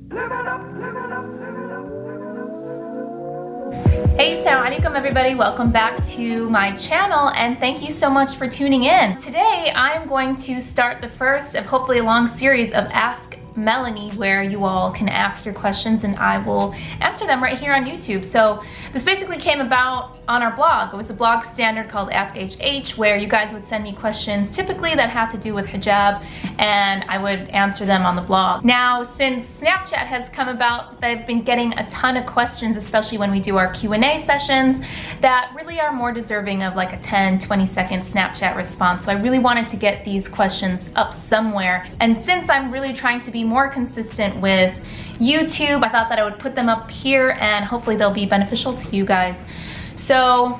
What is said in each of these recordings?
Hey, Salam alaikum everybody, welcome back to my channel and thank you so much for tuning in. Today I'm going to start the first of hopefully a long series of Ask Melanie, where you all can ask your questions and I will answer them right here on YouTube. So this basically came about on our blog. It was a blog standard called Ask HH, where you guys would send me questions typically that had to do with hijab and I would answer them on the blog. Now, since Snapchat has come about, I've been getting a ton of questions, especially when we do our Q&A sessions, that really are more deserving of like a 10-20 second Snapchat response. So I really wanted to get these questions up somewhere. And since I'm really trying to be more consistent with YouTube, I thought that I would put them up here and hopefully they'll be beneficial to you guys. So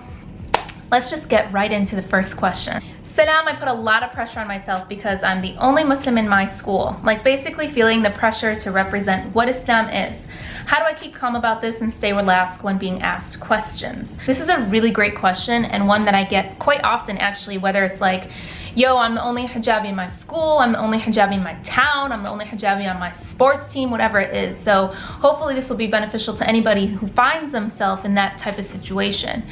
let's just get right into the first question. Salam, I put a lot of pressure on myself because I'm the only Muslim in my school, like basically feeling the pressure to represent what Islam is. How do I keep calm about this and stay relaxed when being asked questions? This is a really great question and one that I get quite often actually, whether it's like, yo, I'm the only hijabi in my school, I'm the only hijabi in my town, I'm the only hijabi on my sports team, whatever it is. So hopefully this will be beneficial to anybody who finds themselves in that type of situation.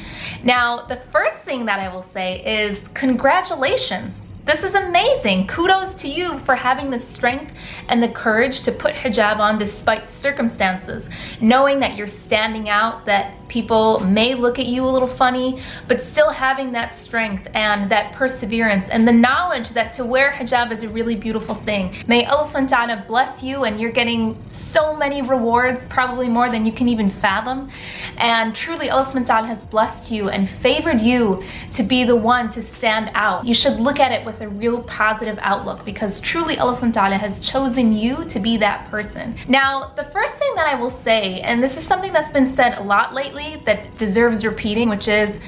Now, the first thing that I will say is congratulations. This is amazing. Kudos to you for having the strength and the courage to put hijab on despite the circumstances, knowing that you're standing out, that people may look at you a little funny, but still having that strength and that perseverance and the knowledge that to wear hijab is a really beautiful thing. May Allah subhanahu wa ta'ala bless you, and you're getting so many rewards, probably more than you can even fathom. And truly Allah subhanahu wa ta'ala has blessed you and favored you to be the one to stand out. You should look at it with a real positive outlook because truly Allah subhanahu wa ta'ala has chosen you to be that person. Now, the first thing that I will say, and this is something that's been said a lot lately that deserves repeating, which is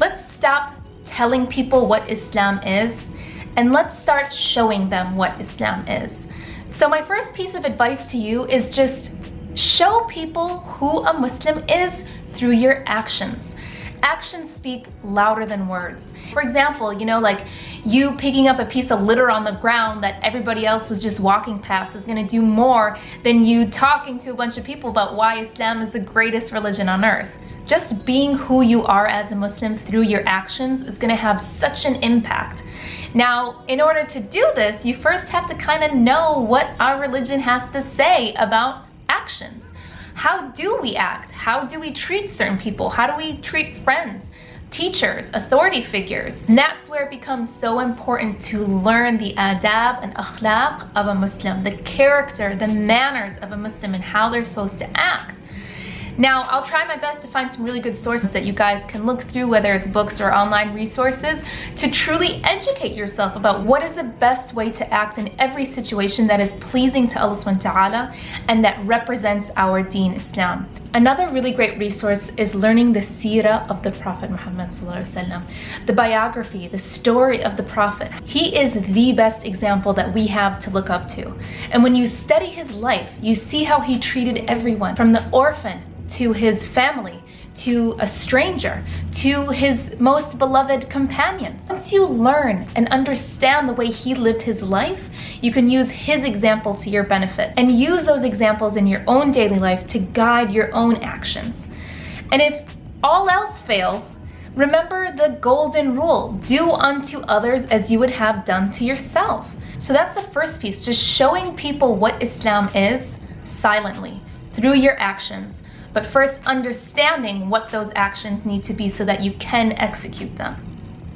let's stop telling people what Islam is and let's start showing them what Islam is. So my first piece of advice to you is just show people who a Muslim is through your actions. Actions speak louder than words. For example, you know, like you picking up a piece of litter on the ground that everybody else was just walking past is going to do more than you talking to a bunch of people about why Islam is the greatest religion on earth. Just being who you are as a Muslim through your actions is going to have such an impact. Now, in order to do this, you first have to kind of know what our religion has to say about actions. How do we act? How do we treat certain people? How do we treat friends, teachers, authority figures? And that's where it becomes so important to learn the adab and akhlaq of a Muslim, the character, the manners of a Muslim and how they're supposed to act. Now, I'll try my best to find some really good sources that you guys can look through, whether it's books or online resources, to truly educate yourself about what is the best way to act in every situation that is pleasing to Allah subhanahu wa ta'ala and that represents our deen Islam. Another really great resource is learning the Seerah of the Prophet Muhammad sallallahu alaihi wasallam, the biography, the story of the Prophet. He is the best example that we have to look up to. And when you study his life, you see how he treated everyone, from the orphan to his family, to a stranger, to his most beloved companions. Once you learn and understand the way he lived his life, you can use his example to your benefit and use those examples in your own daily life to guide your own actions. And if all else fails, remember the golden rule: do unto others as you would have done to yourself. So that's the first piece, just showing people what Islam is silently through your actions, but first understanding what those actions need to be so that you can execute them.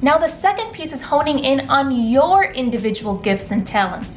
Now, the second piece is honing in on your individual gifts and talents.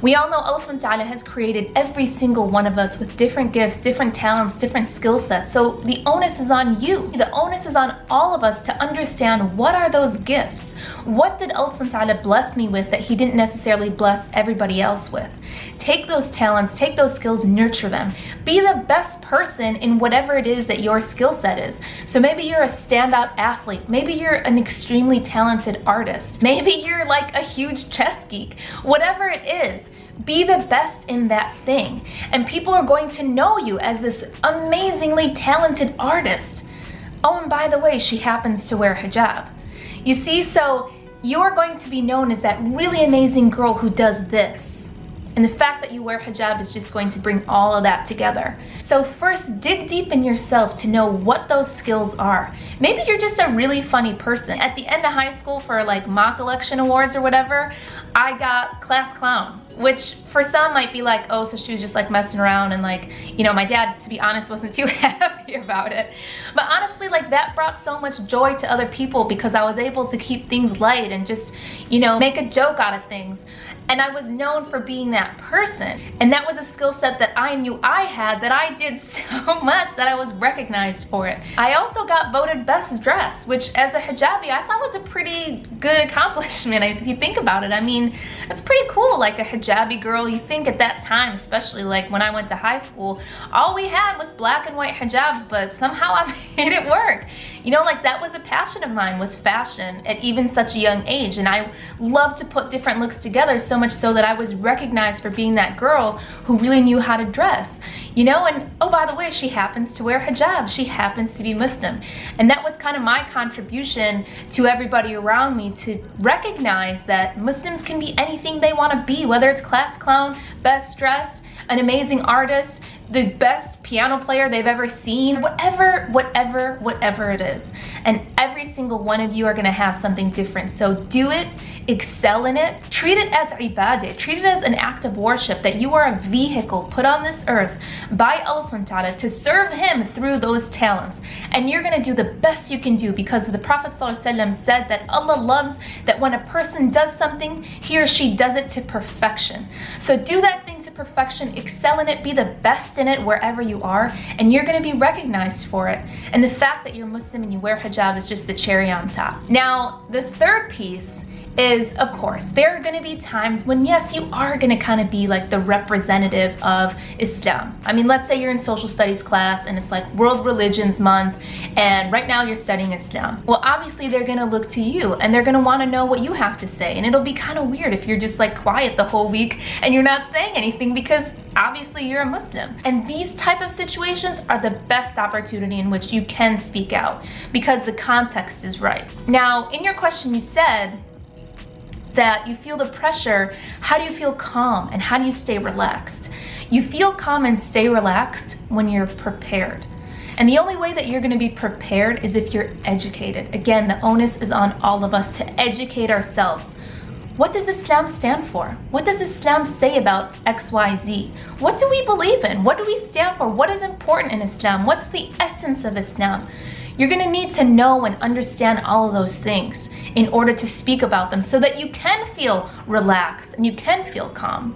We all know Allah subhanahu wa ta'ala has created every single one of us with different gifts, different talents, different skill sets. So the onus is on you. The onus is on all of us to understand what are those gifts. What did Allah subhanahu wa ta'ala bless me with that he didn't necessarily bless everybody else with? Take those talents, take those skills, nurture them. Be the best person in whatever it is that your skill set is. So maybe you're a standout athlete. Maybe you're an extremely talented artist. Maybe you're like a huge chess geek. Whatever it is, be the best in that thing. And people are going to know you as this amazingly talented artist. Oh, and by the way, she happens to wear hijab. You see, so you're going to be known as that really amazing girl who does this. And the fact that you wear hijab is just going to bring all of that together. So first, dig deep in yourself to know what those skills are. Maybe you're just a really funny person. At the end of high school for like mock election awards or whatever, I got class clown, which for some might be like, oh, so she was just like messing around, and like, you know, my dad, to be honest, wasn't too happy about it. But honestly, like, that brought so much joy to other people because I was able to keep things light and just, you know, make a joke out of things. And I was known for being that person. And that was a skill set that I knew I had, that I did so much that I was recognized for it. I also got voted best dressed, which as a hijabi, I thought was a pretty good accomplishment. If you think about it, I mean, it's pretty cool. Like a hijabi girl, you think at that time, especially like when I went to high school, all we had was black and white hijabs, but somehow I made it work. You know, like that was a passion of mine, was fashion at even such a young age. And I loved to put different looks together, so much so that I was recognized for being that girl who really knew how to dress, you know. And oh, by the way, she happens to wear hijab. She happens to be Muslim. And that was kind of my contribution to everybody around me, to recognize that Muslims can be anything they want to be, whether it's class clown, best dressed, an amazing artist, the best piano player they've ever seen, whatever it is. And every single one of you are gonna have something different. So do it, excel in it, treat it as ibadah, treat it as an act of worship, that you are a vehicle put on this earth by Allah subhanahu wa ta'ala to serve Him through those talents. And you're gonna do the best you can do, because the Prophet ﷺ said that Allah loves that when a person does something, he or she does it to perfection. So do that thing to perfection, excel in it, be the best in it wherever you are, and you're going to be recognized for it. And the fact that you're Muslim and you wear hijab is just the cherry on top. Now, the third piece is, of course, there are going to be times when, yes, you are going to kind of be like the representative of Islam. I mean, let's say you're in social studies class and it's like World Religions Month, and right now you're studying Islam. Well, obviously they're going to look to you and they're going to want to know what you have to say. And it'll be kind of weird if you're just like quiet the whole week and you're not saying anything, because obviously you're a Muslim. And these type of situations are the best opportunity in which you can speak out, because the context is right. Now, in your question, you said that you feel the pressure. How do you feel calm and how do you stay relaxed? You feel calm and stay relaxed when you're prepared. And the only way that you're going to be prepared is if you're educated. Again, the onus is on all of us to educate ourselves. What does Islam stand for? What does Islam say about XYZ? What do we believe in? What do we stand for? What is important in Islam? What's the essence of Islam? You're going to need to know and understand all of those things in order to speak about them, so that you can feel relaxed and you can feel calm.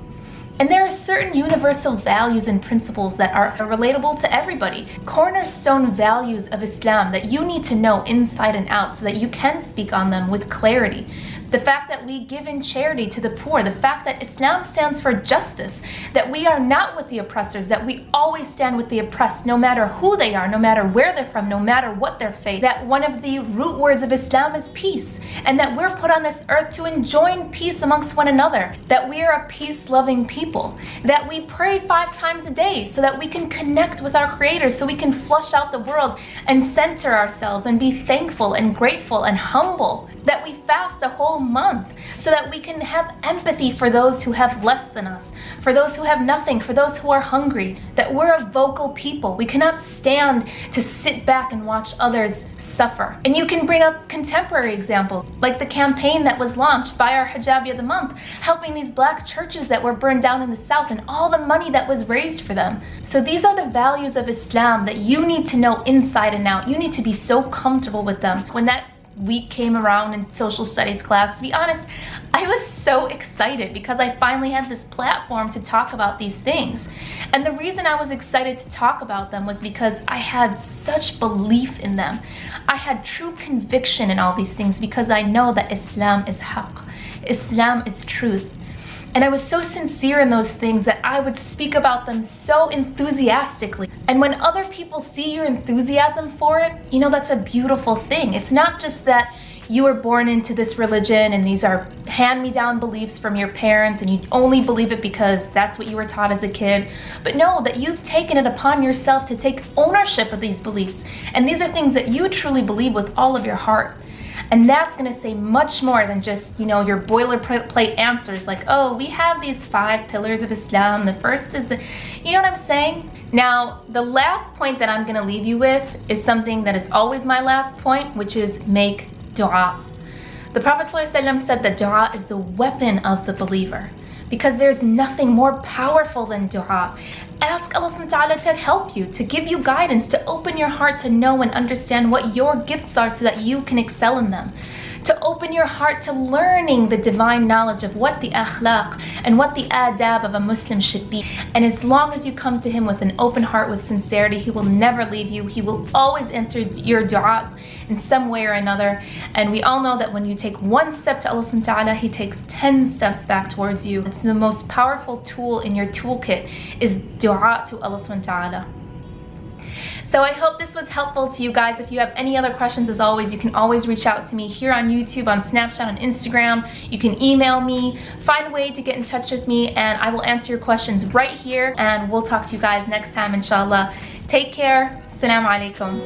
And there are certain universal values and principles that are relatable to everybody. Cornerstone values of Islam that you need to know inside and out so that you can speak on them with clarity. The fact that we give in charity to the poor, the fact that Islam stands for justice, that we are not with the oppressors, that we always stand with the oppressed, no matter who they are, no matter where they're from, no matter what their faith, that one of the root words of Islam is peace, and that we're put on this earth to enjoin peace amongst one another, that we are a peace-loving people, that we pray 5 times a day so that we can connect with our Creator, so we can flush out the world and center ourselves and be thankful and grateful and humble, that we fast a whole month so that we can have empathy for those who have less than us, for those who have nothing, for those who are hungry, that we're a vocal people. We cannot stand to sit back and watch others suffer. And you can bring up contemporary examples, like the campaign that was launched by our Hijabi of the Month, helping these black churches that were burned down in the South and all the money that was raised for them. So these are the values of Islam that you need to know inside and out. You need to be so comfortable with them. When that week came around in social studies class, to be honest, I was so excited because I finally had this platform to talk about these things. And the reason I was excited to talk about them was because I had such belief in them. I had true conviction in all these things because I know that Islam is haqq. Islam is truth. And I was so sincere in those things that I would speak about them so enthusiastically. And when other people see your enthusiasm for it, you know, that's a beautiful thing. It's not just that you were born into this religion and these are hand-me-down beliefs from your parents and you only believe it because that's what you were taught as a kid. But no, that you've taken it upon yourself to take ownership of these beliefs. And these are things that you truly believe with all of your heart. And that's going to say much more than just, you know, your boilerplate answers like, oh, we have these 5 pillars of Islam. The first is the, you know what I'm saying? Now, the last point that I'm going to leave you with is something that is always my last point, which is make dua. The Prophet ﷺ said that dua is the weapon of the believer, because there's nothing more powerful than dua. Ask Allah subhanahu wa ta'ala to help you, to give you guidance, to open your heart to know and understand what your gifts are so that you can excel in them. To open your heart to learning the divine knowledge of what the akhlaq and what the adab of a Muslim should be. And as long as you come to him with an open heart, with sincerity, he will never leave you. He will always answer your du'as in some way or another. And we all know that when you take one step to Allah subhanahu wa ta'ala, he takes 10 steps back towards you. It's the most powerful tool in your toolkit is du'a to Allah subhanahu wa ta'ala. So I hope this was helpful to you guys. If you have any other questions, as always, you can always reach out to me here on YouTube, on Snapchat, on Instagram. You can email me, find a way to get in touch with me, and I will answer your questions right here. And we'll talk to you guys next time, inshallah. Take care. Salam alaikum.